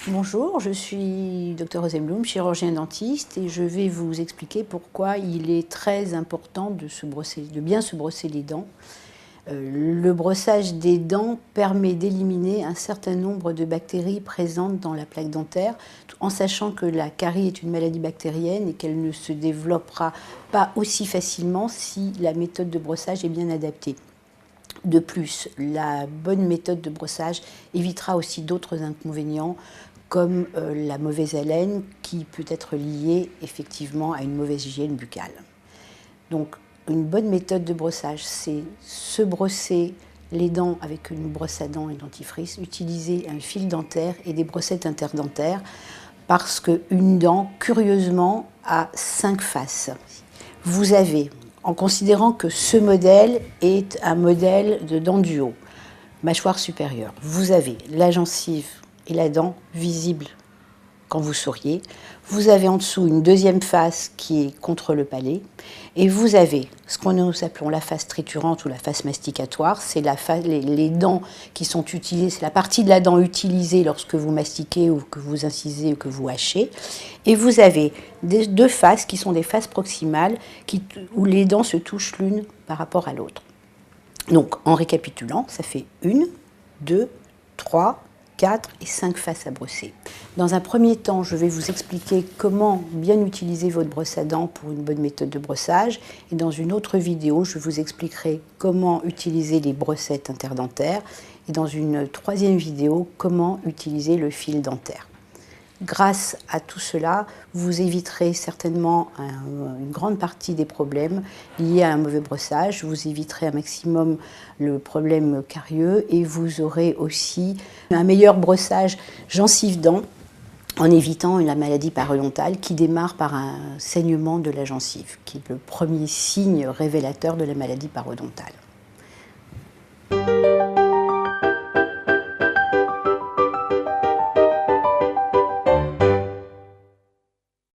Bonjour, je suis Dr Rosenblum, chirurgien dentiste, et je vais vous expliquer pourquoi il est très important de bien se brosser les dents. Le brossage des dents permet d'éliminer un certain nombre de bactéries présentes dans la plaque dentaire, en sachant que la carie est une maladie bactérienne et qu'elle ne se développera pas aussi facilement si la méthode de brossage est bien adaptée. De plus, la bonne méthode de brossage évitera aussi d'autres inconvénients comme la mauvaise haleine qui peut être liée effectivement à une mauvaise hygiène buccale. Donc une bonne méthode de brossage, c'est se brosser les dents avec une brosse à dents et dentifrice, utiliser un fil dentaire et des brossettes interdentaires parce qu'une dent, curieusement, a 5 faces. Vous avez, en considérant que ce modèle est un modèle de dent du haut, mâchoire supérieure, vous avez la gencive et la dent visibles quand vous souriez. Vous avez en dessous une deuxième face qui est contre le palais. Et vous avez ce que nous appelons la face triturante ou la face masticatoire. C'est les dents qui sont utilisées, c'est la partie de la dent utilisée lorsque vous mastiquez ou que vous incisez ou que vous hachez. Et vous avez deux faces qui sont des faces proximales où les dents se touchent l'une par rapport à l'autre. Donc en récapitulant, ça fait 1, 2, 3, 4 et 5 faces à brosser. Dans un premier temps, je vais vous expliquer comment bien utiliser votre brosse à dents pour une bonne méthode de brossage. Et dans une autre vidéo, je vous expliquerai comment utiliser les brossettes interdentaires. Et dans une troisième vidéo, comment utiliser le fil dentaire. Grâce à tout cela, vous éviterez certainement une grande partie des problèmes liés à un mauvais brossage. Vous éviterez un maximum le problème carieux et vous aurez aussi un meilleur brossage gencive-dents en évitant la maladie parodontale qui démarre par un saignement de la gencive, qui est le premier signe révélateur de la maladie parodontale.